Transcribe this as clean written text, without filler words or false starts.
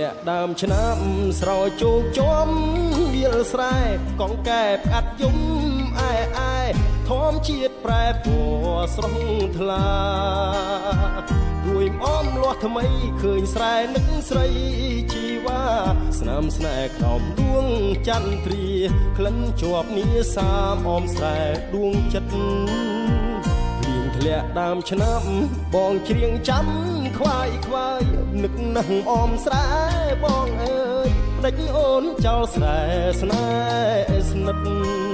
លាក់ដើមឆ្នាំស្រោចជោគចំវាលស្រែកងកែបកាត់យំអែធម្មជាតិប្រែពណ៌ស្រស់ថ្លារួយអមលាស់ថ្មីឃើញស្រែនឹកស្រីជីវ៉ាស្នាមស្នេហ៍ក្រោមដួងចន្ទ្រាក្លិនជាប់នីសាមអមស្រែដួងចិត្តធ្លាក់ដើមឆ្នាំបងច្រៀងចាំខ្វាយនឹកនឹងអមស្រែបងអើយដេចអូនចោលស្រែស្នេហ៍ស្និទ្ធ